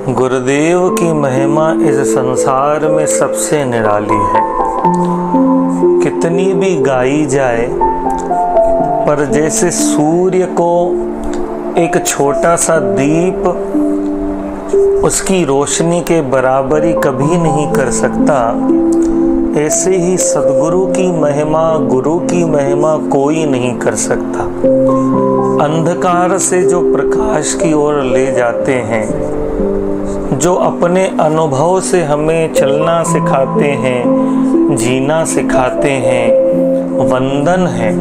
गुरुदेव की महिमा इस संसार में सबसे निराली है। कितनी भी गाई जाए, पर जैसे सूर्य को एक छोटा सा दीप उसकी रोशनी के बराबरी कभी नहीं कर सकता, ऐसे ही सद्गुरु की महिमा, गुरु की महिमा कोई नहीं कर सकता। अंधकार से जो प्रकाश की ओर ले जाते हैं, जो अपने अनुभव से हमें चलना सिखाते हैं, जीना सिखाते हैं, वंदन है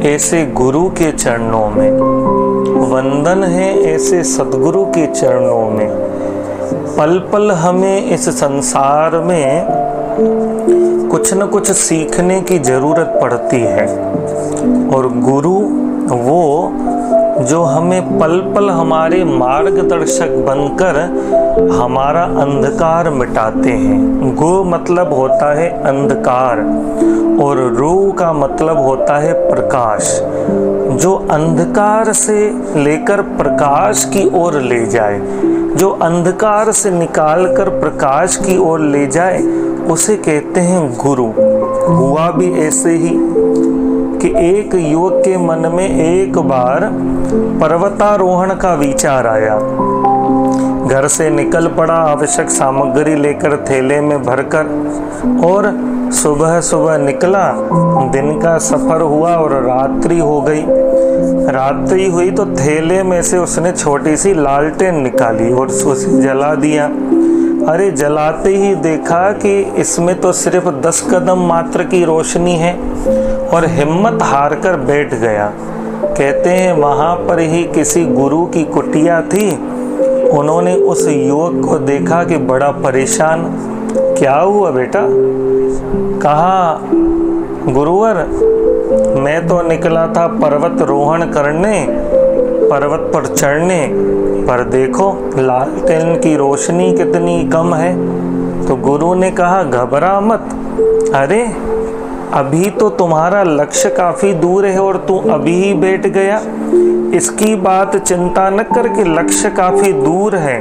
ऐसे गुरु के चरणों में, वंदन है ऐसे सद्गुरु के चरणों में। पल पल हमें इस संसार में कुछ न कुछ सीखने की जरूरत पड़ती है, और गुरु वो जो हमें पल पल हमारे मार्गदर्शक बनकर हमारा अंधकार मिटाते हैं। गो मतलब होता है अंधकार और रू का मतलब होता है प्रकाश। जो अंधकार से लेकर प्रकाश की ओर ले जाए, जो अंधकार से निकालकर प्रकाश की ओर ले जाए, उसे कहते हैं गुरु। हुआ भी ऐसे ही कि एक युवक के मन में एक बार पर्वतारोहण का विचार आया। घर से निकल पड़ा आवश्यक सामग्री लेकर थैले में भरकर, और सुबह सुबह निकला। दिन का सफर हुआ और रात्रि हो गई। रात्रि हुई तो थैले में से उसने छोटी सी लालटेन निकाली और उसे जला दिया। अरे जलाते ही देखा कि इसमें तो सिर्फ 10 कदम मात्र की रोशनी है, और हिम्मत हार कर बैठ गया। कहते हैं वहाँ पर ही किसी गुरु की कुटिया थी। उन्होंने उस युवक को देखा कि बड़ा परेशान। क्या हुआ बेटा? कहा गुरुवर, मैं तो निकला था पर्वत रोहण करने, पर्वत पर चढ़ने, पर देखो लालटेन की रोशनी कितनी कम है। तो गुरु ने कहा घबरा मत, अरे अभी तो तुम्हारा लक्ष्य काफी दूर है और तू अभी ही बैठ गया। इसकी बात चिंता न कर कि लक्ष्य काफी दूर है।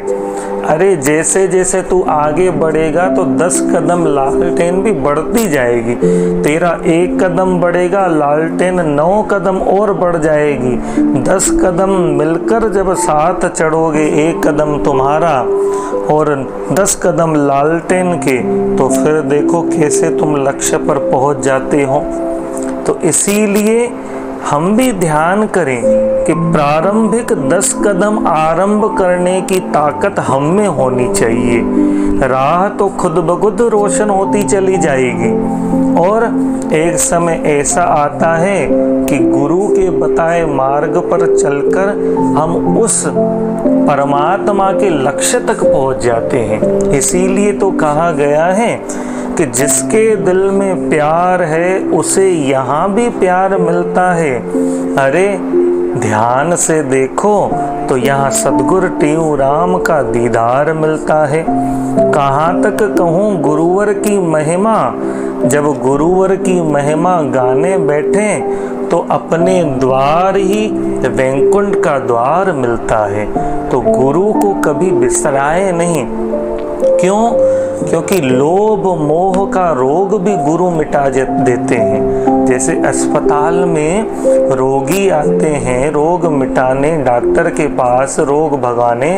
अरे जैसे जैसे तू आगे बढ़ेगा तो 10 कदम लालटेन भी बढ़ती जाएगी। तेरा 1 कदम बढ़ेगा, लालटेन 9 कदम और बढ़ जाएगी। 10 कदम मिलकर जब साथ चढ़ोगे, 1 कदम तुम्हारा और 10 कदम लालटेन के, तो फिर देखो कैसे तुम लक्ष्य पर पहुंच जाते हो। तो इसीलिए हम भी ध्यान करें कि प्रारंभिक 10 कदम आरंभ करने की ताकत हम में होनी चाहिए। राह तो खुद ब खुद रोशन होती चली जाएगी, और एक समय ऐसा आता है कि गुरु के बताए मार्ग पर चलकर हम उस परमात्मा के लक्ष्य तक पहुंच जाते हैं। इसीलिए तो कहा गया है कि जिसके दिल में प्यार है उसे यहाँ भी प्यार मिलता है। अरे ध्यान से देखो तो यहाँ सद्गुरु टेऊ राम का दीदार मिलता है। कहाँ तक कहूँ गुरुवर की महिमा। जब गुरुवर की महिमा गाने बैठे तो अपने द्वार ही वैकुंठ का द्वार मिलता है। तो गुरु को कभी बिसराए नहीं। क्यों? क्योंकि लोभ मोह का रोग भी गुरु मिटा देते हैं। जैसे अस्पताल में रोगी आते हैं रोग मिटाने डॉक्टर के पास, रोग भगाने,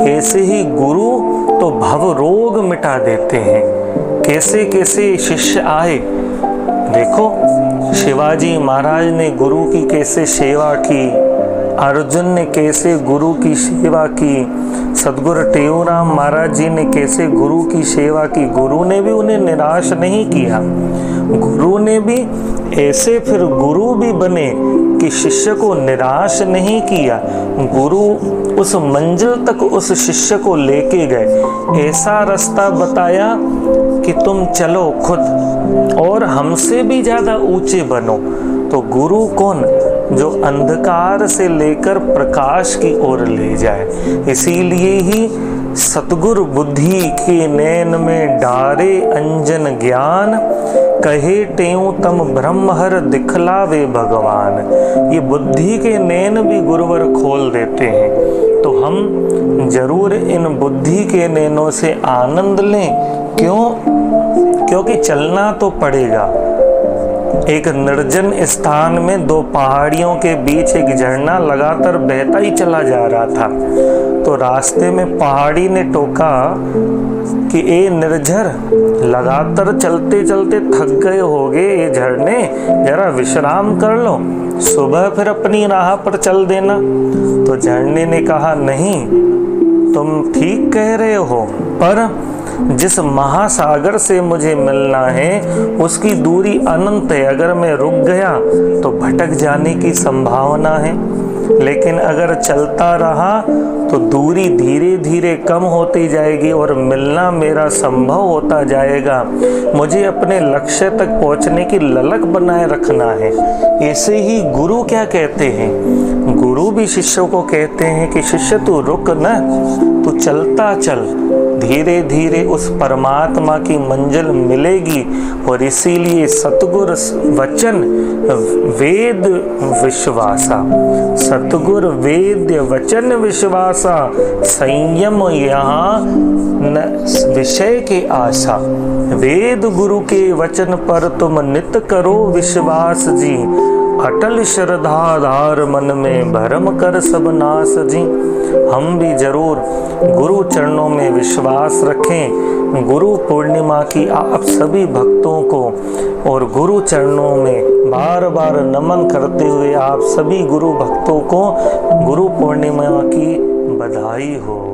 ऐसे ही गुरु तो भव रोग मिटा देते हैं। कैसे कैसे शिष्य आए, देखो शिवाजी महाराज ने गुरु की कैसे सेवा की, अर्जुन ने कैसे गुरु की सेवा की, सद्गुरु टेऊ राम महाराज जी ने कैसे गुरु की सेवा की। गुरु ने भी उन्हें निराश नहीं किया। गुरु ने भी ऐसे फिर गुरु भी बने कि शिष्य को निराश नहीं किया। गुरु उस मंजिल तक उस शिष्य को लेके गए, ऐसा रास्ता बताया कि तुम चलो खुद और हमसे भी ज्यादा ऊंचे बनो। तो गुरु कौन? जो अंधकार से लेकर प्रकाश की ओर ले जाए। इसीलिए ही सतगुरु बुद्धि के नैन में डारे अंजन ज्ञान, कहे टेऊ तम ब्रह्महर दिखलावे भगवान। ये बुद्धि के नैन भी गुरुवर खोल देते हैं। तो हम जरूर इन बुद्धि के नैनों से आनंद लें। क्यों? क्योंकि चलना तो पड़ेगा। एक निर्जन स्थान में दो पहाड़ियों के बीच एक झरना लगातार बहता ही चला जा रहा था। तो रास्ते में पहाड़ी ने टोका कि ए निर्झर, लगातार चलते चलते थक गए होगे ये झरने, जरा विश्राम कर लो, सुबह फिर अपनी राह पर चल देना। तो झरने ने कहा, नहीं, तुम ठीक कह रहे हो, पर जिस महासागर से मुझे मिलना है उसकी दूरी अनंत है। अगर मैं रुक गया तो भटक जाने की संभावना है, लेकिन अगर चलता रहा तो दूरी धीरे धीरे कम होती जाएगी और मिलना मेरा संभव होता जाएगा। मुझे अपने लक्ष्य तक पहुंचने की ललक बनाए रखना है। ऐसे ही गुरु क्या कहते हैं? गुरु भी शिष्यों को कहते हैं कि शिष्य तू रुक न, तू चलता चल, धीरे धीरे उस परमात्मा की मंजिल मिलेगी। और इसीलिए सतगुर वचन वेद विश्वासा, सतगुर वेद वचन विश्वासा, संयम यहाँ न विषय के आशा। वेद गुरु के वचन पर तुम नित करो विश्वास जी, अटल श्रद्धाधार मन में भरम कर सब नाश जी। हम भी जरूर गुरु चरणों में विश्वास रखें। गुरु पूर्णिमा की आप सभी भक्तों को और गुरु चरणों में बार बार नमन करते हुए आप सभी गुरु भक्तों को गुरु पूर्णिमा की बधाई हो।